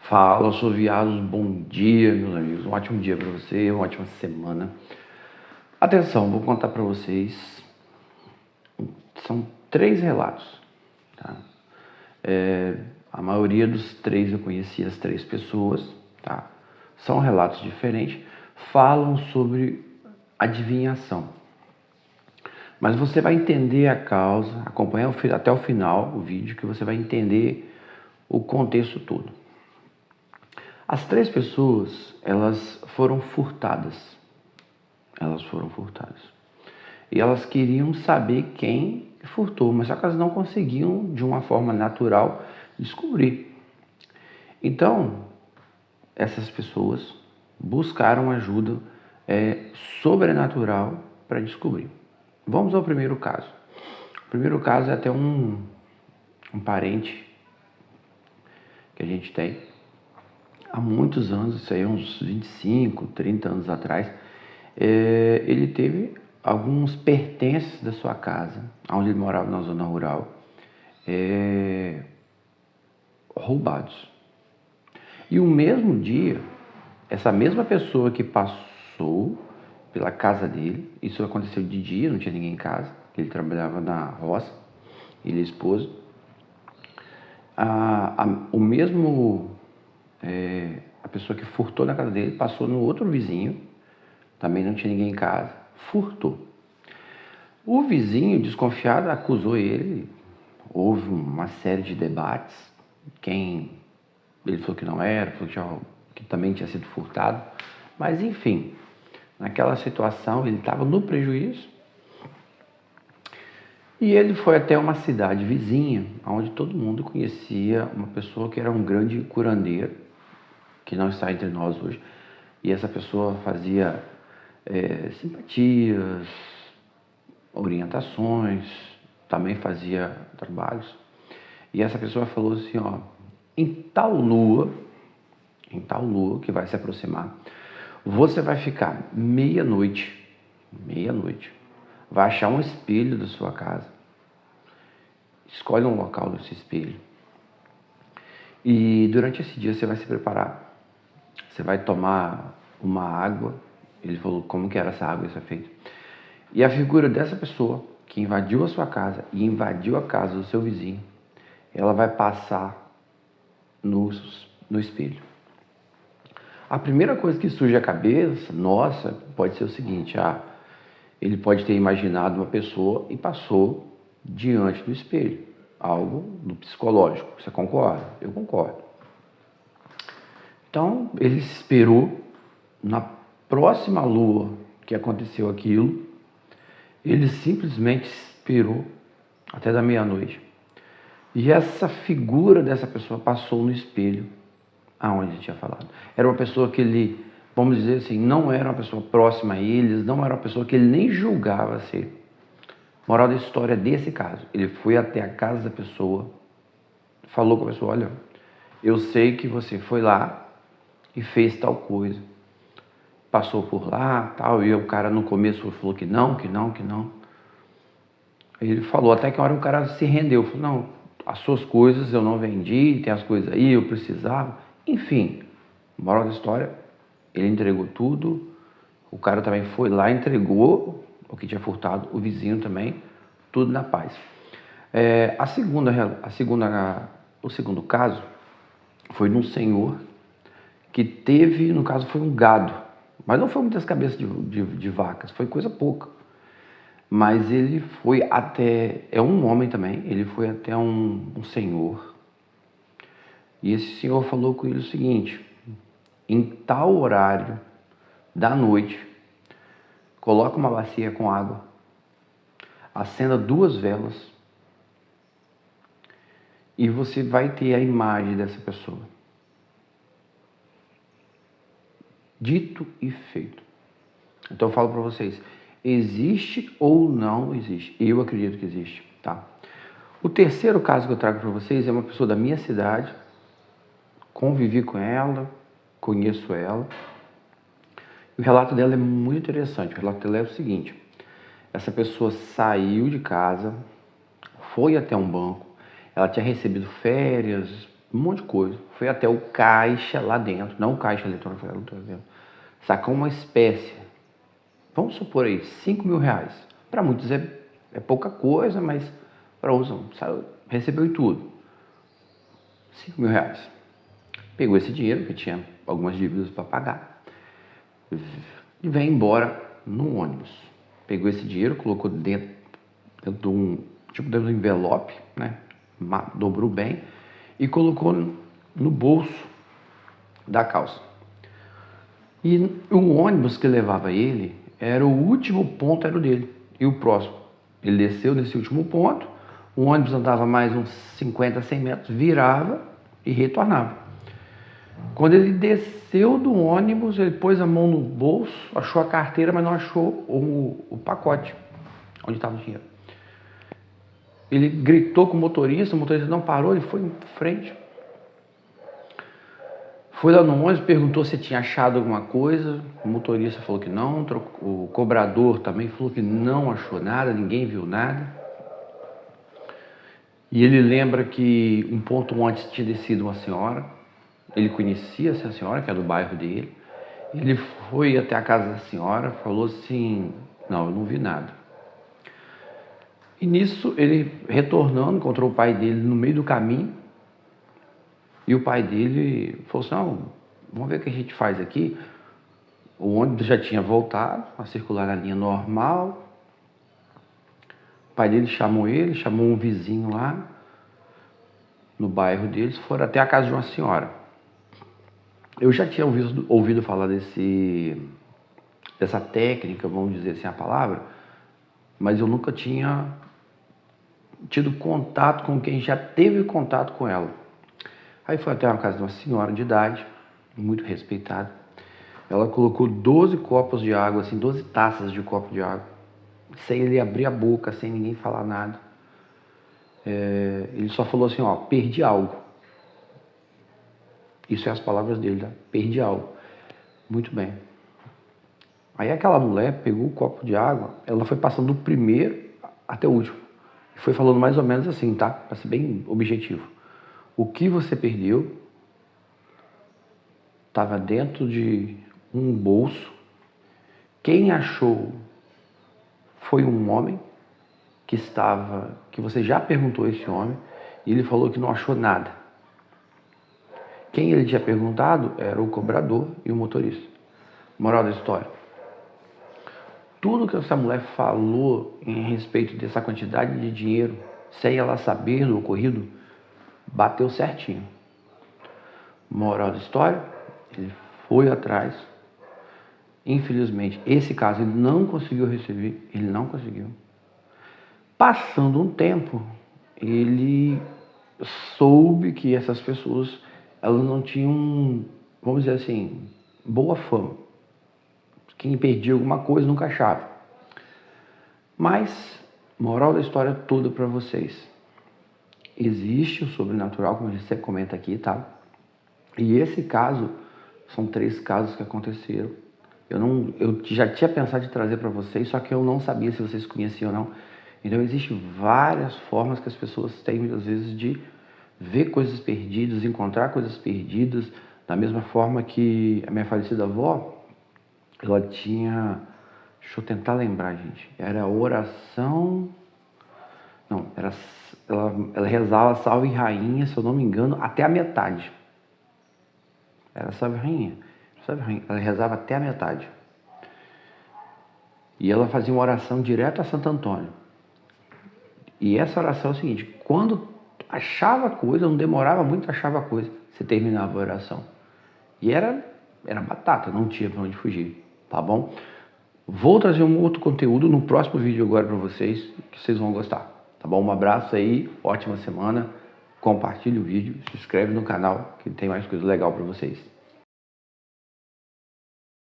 Fala, assoviados, bom dia, meus amigos. Um ótimo dia para você, uma ótima semana. Atenção, vou contar para vocês. São 3 relatos, tá? A maioria dos 3 eu conheci as 3 pessoas, tá? São relatos diferentes, falam sobre adivinhação. Mas você vai entender a causa, acompanhar até o final o vídeo, que você vai entender o contexto todo. As 3 pessoas, elas foram furtadas. E elas queriam saber quem furtou, mas só que elas não conseguiam, de uma forma natural, descobrir. Então, essas pessoas buscaram ajuda sobrenatural para descobrir. Vamos ao primeiro caso. O primeiro caso é até um parente que a gente tem há muitos anos, isso aí uns 25, 30 anos atrás. Ele teve alguns pertences da sua casa, onde ele morava na zona rural, roubados. E o mesmo dia, essa mesma pessoa que passou pela casa dele, isso aconteceu de dia, não tinha ninguém em casa, ele trabalhava na roça, ele e a esposa, a pessoa que furtou na casa dele passou no outro vizinho, também não tinha ninguém em casa, furtou. O vizinho, desconfiado, acusou ele, houve uma série de debates, ele falou que não era, falou que também tinha sido furtado, mas enfim, naquela situação ele estava no prejuízo e ele foi até uma cidade vizinha, onde todo mundo conhecia uma pessoa que era um grande curandeiro, que não está entre nós hoje, e essa pessoa fazia simpatias, orientações, também fazia trabalhos. E essa pessoa falou assim, em tal lua que vai se aproximar, você vai ficar meia-noite, vai achar um espelho da sua casa, escolhe um local desse espelho, e durante esse dia você vai se preparar, você vai tomar uma água. Ele falou como que era essa água, isso é feito. E a figura dessa pessoa que invadiu a sua casa e invadiu a casa do seu vizinho, ela vai passar no espelho. A primeira coisa que surge à cabeça, nossa, pode ser o seguinte, ele pode ter imaginado uma pessoa e passou diante do espelho, algo do psicológico. Você concorda? Eu concordo. Então, ele esperou, na próxima lua que aconteceu aquilo, ele simplesmente esperou até da meia-noite. E essa figura dessa pessoa passou no espelho aonde ele tinha falado. Era uma pessoa que ele, vamos dizer assim, não era uma pessoa próxima a eles, não era uma pessoa que ele nem julgava ser. Moral da história desse caso, ele foi até a casa da pessoa, falou com a pessoa, olha, eu sei que você foi lá e fez tal coisa, passou por lá, tal, e o cara no começo falou que não. Aí ele falou, até que uma hora o cara se rendeu, falou, não, as suas coisas eu não vendi, tem as coisas aí, eu precisava, enfim, moral da história, ele entregou tudo, o cara também foi lá, entregou o que tinha furtado, o vizinho também, tudo na paz. O segundo caso foi de um senhor que teve, no caso foi um gado, mas não foi muitas cabeças de vacas, foi coisa pouca. Mas ele foi até, é um homem também, ele foi até um senhor, e esse senhor falou com ele o seguinte, em tal horário da noite, coloca uma bacia com água, acenda 2 velas, e você vai ter a imagem dessa pessoa. Dito e feito. Então eu falo para vocês, existe ou não existe? Eu acredito que existe, tá? O terceiro caso que eu trago para vocês é uma pessoa da minha cidade, convivi com ela, conheço ela. O relato dela é muito interessante. O relato dela é o seguinte, essa pessoa saiu de casa, foi até um banco, ela tinha recebido férias, um monte de coisa. Foi até o caixa lá dentro, não o caixa eletrônico, foi lá dentro. Sacou uma espécie, vamos supor aí, 5 mil reais. Para muitos é pouca coisa, mas para outros não. Recebeu em tudo. 5 mil reais. Pegou esse dinheiro, que tinha algumas dívidas para pagar, e veio embora no ônibus. Pegou esse dinheiro, colocou dentro de um envelope, né? Dobrou bem e colocou no bolso da calça. E o ônibus que levava ele era o último ponto, era o dele, e o próximo. Ele desceu nesse último ponto, o ônibus andava mais uns 50, 100 metros, virava e retornava. Quando ele desceu do ônibus, ele pôs a mão no bolso, achou a carteira, mas não achou o pacote onde estava o dinheiro. Ele gritou com o motorista não parou, ele foi em frente. Foi lá no ônibus, perguntou se tinha achado alguma coisa, o motorista falou que não, o cobrador também falou que não achou nada, ninguém viu nada. E ele lembra que um ponto antes tinha descido uma senhora, ele conhecia essa senhora, que é do bairro dele. Ele foi até a casa da senhora, falou assim, não, eu não vi nada. E nisso, ele retornando, encontrou o pai dele no meio do caminho, e o pai dele falou assim, não, vamos ver o que a gente faz aqui. O ônibus já tinha voltado a circular na linha normal. O pai dele chamou um vizinho lá no bairro deles, foram até a casa de uma senhora. Eu já tinha ouvido falar dessa técnica, vamos dizer assim a palavra, mas eu nunca tinha tido contato com quem já teve contato com ela. Aí foi até a casa de uma senhora de idade, muito respeitada. Ela colocou 12 copos de água, assim, 12 taças de copo de água, sem ele abrir a boca, sem ninguém falar nada. Ele só falou assim, ó, perdi algo. Isso é as palavras dele, tá? Perdi algo. Muito bem. Aí aquela mulher pegou o copo de água, ela foi passando do primeiro até o último. E foi falando mais ou menos assim, tá? Para ser bem objetivo. O que você perdeu estava dentro de um bolso. Quem achou foi um homem que você já perguntou a esse homem, e ele falou que não achou nada. Quem ele tinha perguntado era o cobrador e o motorista. Moral da história. Tudo que essa mulher falou em respeito dessa quantidade de dinheiro, sem ela saber do ocorrido, bateu certinho. Moral da história, ele foi atrás. Infelizmente, esse caso ele não conseguiu receber, ele não conseguiu. Passando um tempo, ele soube que essas pessoas, elas não tinham, vamos dizer assim, boa fama. Quem perdia alguma coisa nunca achava. Mas, moral da história toda para vocês. Existe o sobrenatural, como a gente sempre comenta aqui, tá? E esse caso, são 3 casos que aconteceram. Eu já tinha pensado em trazer para vocês, só que eu não sabia se vocês conheciam ou não. Então, existem várias formas que as pessoas têm, muitas vezes, de ver coisas perdidas, encontrar coisas perdidas, da mesma forma que a minha falecida avó, ela tinha, deixa eu tentar lembrar, gente, era oração, não, ela rezava Salve Rainha, se eu não me engano, até a metade. Era Salve Rainha, ela rezava até a metade. E ela fazia uma oração direto a Santo Antônio. E essa oração é o seguinte, quando achava coisa, não demorava muito, achava coisa, você terminava a oração. E era batata, não tinha para onde fugir, tá bom? Vou trazer um outro conteúdo no próximo vídeo agora para vocês, que vocês vão gostar, tá bom? Um abraço aí, ótima semana, compartilhe o vídeo, se inscreve no canal, que tem mais coisa legal para vocês.